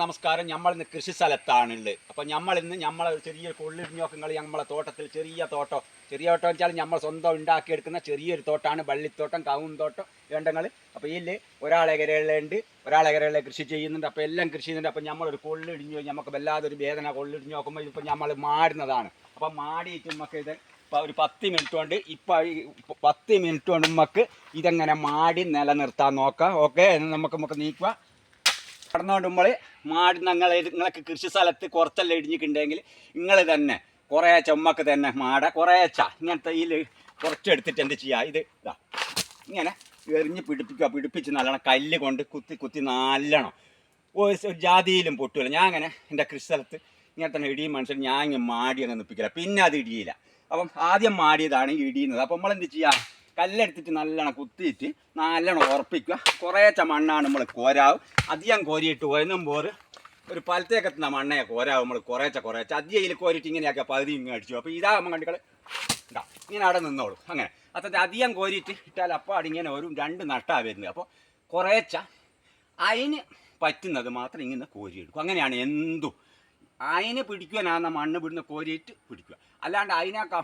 നമസ്കാരം. നമ്മളിന്ന് കൃഷി സ്ഥലത്താണുള്ളത്. അപ്പോൾ നമ്മളിന്ന് നമ്മളെ ചെറിയ കൊള്ളിരിഞ്ഞോക്കങ്ങൾ നമ്മളെ തോട്ടത്തിൽ ചെറിയ തോട്ടം വെച്ചാൽ നമ്മൾ സ്വന്തം ഉണ്ടാക്കിയെടുക്കുന്ന ചെറിയൊരു തോട്ടമാണ്. വള്ളിത്തോട്ടം, കവുങ്ങ് തോട്ടം വേണ്ടങ്ങൾ. അപ്പോൾ ഇതിൽ ഒരാളെകരകളുണ്ട്, ഒരാളെകരകളെ കൃഷി ചെയ്യുന്നുണ്ട്. അപ്പോൾ എല്ലാം കൃഷി ചെയ്യുന്നുണ്ട്. അപ്പോൾ നമ്മളൊരു കൊള്ളിടിഞ്ഞു നമുക്ക് വല്ലാതൊരു വേദന കൊള്ളിടിഞ്ഞ് നോക്കുമ്പോൾ ഇതിപ്പോൾ നമ്മൾ മാടുന്നതാണ്. അപ്പോൾ മാടിയിട്ട് നമുക്ക് ഇത് ഇപ്പോൾ ഒരു 10 മിനിറ്റ് കൊണ്ട് ഇപ്പോൾ 10 മിനിറ്റ് കൊണ്ട് നമുക്ക് ഇതെങ്ങനെ മാടി നിലനിർത്താൻ നോക്കാം. ഓക്കെ, നമുക്ക് നീക്കുക. കടന്നുകൊണ്ട് നമ്മൾ മാടി നിങ്ങൾക്ക് കൃഷി സ്ഥലത്ത് കുറച്ചെല്ലാം ഇടിഞ്ഞിട്ടുണ്ടെങ്കിൽ നിങ്ങൾ തന്നെ കുറേ ചുമ്മക്ക് തന്നെ മാട കുറേച്ച ഇങ്ങനത്തെ ഇതിൽ കുറച്ചെടുത്തിട്ട് എന്ത് ചെയ്യുക, ഇത് ഇതാ ഇങ്ങനെ എറിഞ്ഞ് പിടിപ്പിച്ച് നല്ലോണം കല്ല് കൊണ്ട് കുത്തി നല്ലോണം ഒരു ജാതിയിലും പൊട്ടില്ല. ഞാൻ അങ്ങനെ എൻ്റെ കൃഷി സ്ഥലത്ത് ഇങ്ങനെ തന്നെ ഇടിയും മനുഷ്യൻ ഞാൻ ഇങ്ങനെ മാടി അങ്ങ് നിൽപ്പിക്കില്ല, പിന്നെ അത് ഇടിയില്ല. അപ്പം ആദ്യം മാടിയതാണ് ഇടിയുന്നത്. അപ്പം നമ്മളെന്ത് ചെയ്യുക, കല്ലെടുത്തിട്ട് നല്ലോണം കുത്തിയിട്ട് നല്ലോണം ഉറപ്പിക്കുക. കുറേച്ച മണ്ണാണ് നമ്മൾ കോരാവും. അധികം കോരിയിട്ട് വരുമ്പോൾ ഒരു പലത്തേക്കെത്തുന്ന മണ്ണയെ കോരാവും നമ്മൾ കുറേച്ച അധികം ഇതിൽ കോരിയിട്ട് ഇങ്ങനെയാക്കിയ പകുതി ഇങ്ങനെ അടിച്ചു. അപ്പോൾ ഇതാകുമ്പോൾ കണ്ടികൾ ഉണ്ടാ ഇങ്ങനെ അവിടെ നിന്നോളൂ. അങ്ങനെ അത്രത്തെ അധികം കോരിയിട്ട് ഇട്ടാൽ അപ്പോൾ അതിങ്ങനെ ഒരു 2 നട്ടാണ് വരുന്നത്. അപ്പോൾ കുറേച്ച അതിന് പറ്റുന്നത് മാത്രം ഇങ്ങനെ കോരിയെടുക്കും. അങ്ങനെയാണ് എന്തും. അതിന് പിടിക്കുവാനാകുന്ന മണ്ണ് പിടുന്ന കോരിയിട്ട് പിടിക്കുക. അല്ലാണ്ട് അതിനൊക്കെ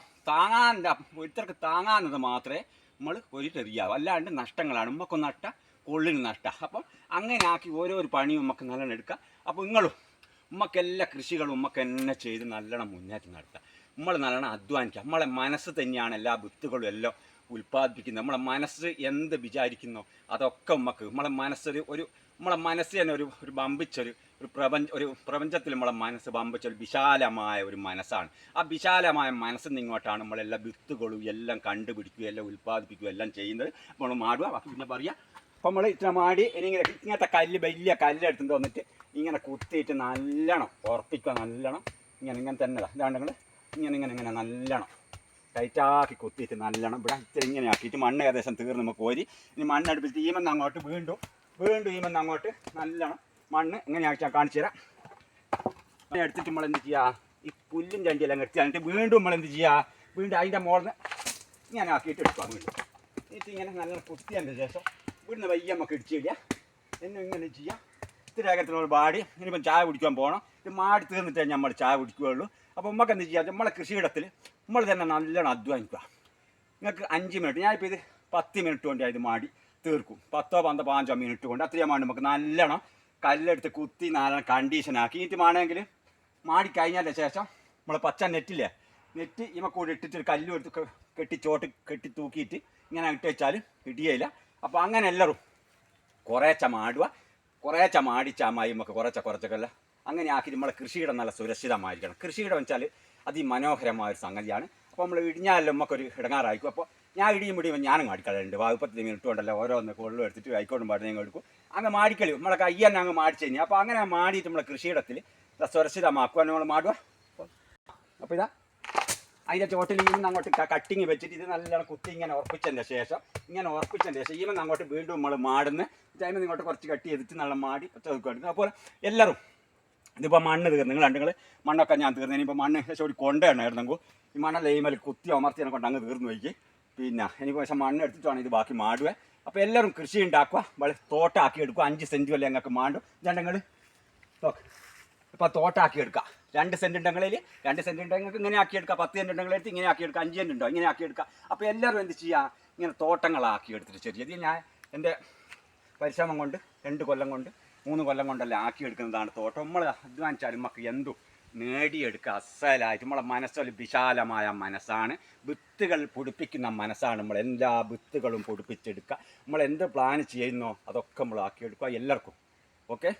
ഒരുത്തർക്ക് താങ്ങാവുന്നത് മാത്രമേ നമ്മൾ കോരിയിട്ട് എറിയാവും. അല്ലാണ്ട് നഷ്ടങ്ങളാണ്. നമുക്ക് നട്ട കൊള്ളിന് നഷ്ടം. അപ്പം അങ്ങനെ ആക്കി ഓരോരു പണിയും നമുക്ക് നല്ലോണം എടുക്കാം. അപ്പോൾ നിങ്ങളും എല്ലാ കൃഷികളും നമുക്ക് തന്നെ ചെയ്ത് നല്ലോണം മുന്നേറ്റം നടത്തുക. നമ്മൾ നല്ലോണം അധ്വാനിക്കുക. നമ്മളെ മനസ്സ് തന്നെയാണ് എല്ലാ വിത്തുകളും എല്ലാം ഉൽപ്പാദിപ്പിക്കുന്നത്. നമ്മളെ മനസ്സ് എന്ത് വിചാരിക്കുന്നോ അതൊക്കെ നമ്മളെ മനസ്സൊരു നമ്മളെ മനസ്സ് തന്നെ ഒരു ബമ്പിച്ചൊരു പ്രപഞ്ചത്തിൽ നമ്മളെ മനസ്സ് ബമ്പിച്ചൊരു വിശാലമായ ഒരു മനസ്സാണ്. ആ വിശാലമായ മനസ്സിൽ ഇങ്ങോട്ടാണ് നമ്മളെല്ലാ വിത്തുകളും എല്ലാം കണ്ടുപിടിക്കുകയും എല്ലാം ഉൽപ്പാദിപ്പിക്കുകയും എല്ലാം ചെയ്യുന്നത്. നമ്മൾ മാടുക. ബാക്കി പിന്നെ പറയുക. അപ്പോൾ നമ്മൾ ഇത്ര മാടി ഇങ്ങനത്തെ വലിയ കല്ലെടുത്തിട്ട് വന്നിട്ട് ഇങ്ങനെ കുത്തിയിട്ട് നല്ലോണം ഉറപ്പിക്കുക. നല്ലോണം ഇങ്ങനെ തന്നെ ഇതാണ്ട് നിങ്ങൾ ഇങ്ങനെ നല്ലോണം ടൈറ്റാക്കി കുത്തിയിട്ട് നല്ലോണം ഇവിടെ ഇത്തിരി ഇങ്ങനെ ആക്കിയിട്ട് മണ്ണ് ഏകദേശം തീർന്ന് നമുക്ക് കോരി ഇനി മണ്ണടുപ്പിച്ച് ഈമെന്ന് അങ്ങോട്ട് വീണ്ടും ഈമെന്ന് അങ്ങോട്ട് നല്ലോണം മണ്ണ് ഇങ്ങനെ ആക്കി കാണിച്ചു തരാം. എടുത്തിട്ട് നമ്മൾ എന്ത് ചെയ്യുക, ഈ പുല്ലും ചണ്ടിയെല്ലാം കെട്ടി എന്നിട്ട് വീണ്ടും നമ്മൾ എന്ത് ചെയ്യുക, വീണ്ടും അതിൻ്റെ മുകളിൽ ഇങ്ങനെ ആക്കിയിട്ട് എടുക്കുക. വീണ്ടും എന്നിട്ട് ഇങ്ങനെ നല്ലോണം കുത്തിയതിൻ്റെ ശേഷം വീടിന് വയ്യ നമുക്ക് ഇടിച്ചില്ല. എന്നും ഇങ്ങനെ ചെയ്യാം. ഇത്തിരി വേഗത്തിലുള്ള പാടി ഇനിയിപ്പം ചായ കുടിക്കാൻ പോകണം. ഇത് മാടി തീർന്നിട്ടേ നമ്മൾ ചായ കുടിക്കുകയുള്ളൂ. അപ്പോൾ നമുക്ക് എന്ത് ചെയ്യാം, നമ്മളെ കൃഷിയിടത്തിൽ നമ്മൾ തന്നെ നല്ലോണം അധ്വാനിക്കുക. നിങ്ങൾക്ക് 5 മിനിറ്റ്, ഞാനിപ്പോൾ ഇത് 10 മിനിറ്റ് കൊണ്ട് ഇത് മാടി തീർക്കും. 10 15 മിനിറ്റ് കൊണ്ട് അത്രയുമാണ്. നമുക്ക് നല്ലോണം കല്ലെടുത്ത് കുത്തി നല്ലോണം കണ്ടീഷനാക്കി ഇത് വേണമെങ്കിൽ മാടി കഴിഞ്ഞതിൻ്റെ ശേഷം നമ്മൾ പച്ച നെറ്റ് ഇമ കൂടി ഇട്ടിട്ട് ഒരു കല്ലും എടുത്ത് കെട്ടി തൂക്കിയിട്ട് ഇങ്ങനെ ഇട്ട് വെച്ചാൽ ഇടിയയില്ല. അപ്പോൾ അങ്ങനെ എല്ലാവരും കുറേച്ച മാടുക. കുറേച്ച മാടിച്ചാൽ നമുക്ക് കുറച്ചൊക്കെയല്ല അങ്ങനെ ആക്കി നമ്മളെ കൃഷിയിടം നല്ല സുരക്ഷിതമായിരിക്കണം. കൃഷിയിടം വെച്ചാൽ അതിമനോഹരമായൊരു സംഗതിയാണ്. അപ്പോൾ നമ്മൾ ഇടിഞ്ഞാലും നമുക്കൊരു ഇടങ്ങാറായിരിക്കും. അപ്പോൾ ഞാൻ ഇടിയുമ്പോൾ ഞാനും മാടിക്കളയുണ്ട്. 30 മിനിറ്റ് കൊണ്ടല്ലോ ഓരോന്ന് കൊള്ളും എടുത്തിട്ട് ആയിക്കോട്ടും പാടുന്ന ഞങ്ങൾ എടുക്കും. അങ്ങ് മാടിക്കളി നമ്മളെ കൈ തന്നെ അങ്ങ് മാടിച്ചു കഴിഞ്ഞാൽ അപ്പോൾ അങ്ങനെ മാടിയിട്ട് നമ്മളെ കൃഷിയിടത്തിൽ സുരക്ഷിതമാക്കുക നമ്മൾ മാടുക. അപ്പോൾ ഇതാ അതിൻ്റെ ചോട്ടിൽ ഈമെന്ന് അങ്ങോട്ട് കട്ടിങ് വെച്ചിട്ട് ഇത് നല്ലോണം കുത്തി ഇങ്ങനെ ഉറപ്പിച്ചതിൻ്റെ ശേഷം ഈമെന്ന് അങ്ങോട്ട് വീണ്ടും നമ്മൾ മാടുന്ന് ടൈമിൽ ഇങ്ങോട്ട് കുറച്ച് കട്ടി ചെയ്തിട്ട് നല്ല മാടി എടുക്കും. അപ്പോൾ എല്ലാവരും ഇതിപ്പോൾ മണ്ണ് തീർന്നു. നിങ്ങൾ മണ്ണൊക്കെ ഞാൻ തീർന്നു. ഇനിയിപ്പോൾ മണ്ണ് ശേഷം ഒരു കൊണ്ടയായിരുന്നെങ്കിൽ ഈ മണ്ണെല്ലാം ഈമേൽ കുത്തി അമർത്തിനെ കൊണ്ട് അങ്ങ് തീർന്നു പോയിക്ക്. പിന്നെ എനിക്ക് പക്ഷേ മണ്ണ് എടുത്തിട്ടാണ് ഇത് ബാക്കി മാടുക. അപ്പോൾ എല്ലാവരും കൃഷി ഉണ്ടാക്കുക. വളരെ തോട്ടാക്കി എടുക്കുക. 5 സെൻറ്റ് വല്ല ഞങ്ങൾക്ക് മാണ്ടും. ഞങ്ങൾ ഇപ്പോൾ തോട്ടാക്കി എടുക്കുക. 2 സെൻറ്റ് ഉണ്ടെങ്കിൽ 2 സെൻറ്റ് ഉണ്ടെങ്കിൽ ഇങ്ങനെ ആക്കിയെടുക്കുക. 10 സെൻറ്റ് ഉണ്ടെങ്കിൽ എടുത്ത് ഇങ്ങനെ ആക്കിയെടുക്കുക. 5 സെൻറ്റ് ഉണ്ടോ ഇങ്ങനെ ആക്കിയെടുക്കുക. അപ്പോൾ എല്ലാവരും എന്ത് ചെയ്യുക, ഇങ്ങനെ തോട്ടങ്ങളാക്കി എടുത്തിട്ട് ചെറിയത് ഞാൻ എൻ്റെ പരിശ്രമം കൊണ്ട് 2 കൊല്ലം കൊണ്ട് 3 കൊല്ലം കൊണ്ടെല്ലാം ആക്കിയെടുക്കുന്നതാണ് തോട്ടം. നമ്മൾ അധ്വാനിച്ചാലും നമുക്ക് എന്തും നേടിയെടുക്കുക. അസലായിട്ട് നമ്മളെ മനസ്സൊരു വിശാലമായ മനസ്സാണ്. വിത്തുകൾ പൊടിപ്പിക്കുന്ന മനസ്സാണ്. നമ്മൾ എല്ലാ വിത്തുകളും പൊടിപ്പിച്ചെടുക്കുക. നമ്മൾ എന്ത് പ്ലാൻ ചെയ്യുന്നോ അതൊക്കെ നമ്മൾ ആക്കിയെടുക്കുക എല്ലാവർക്കും. ഓക്കെ.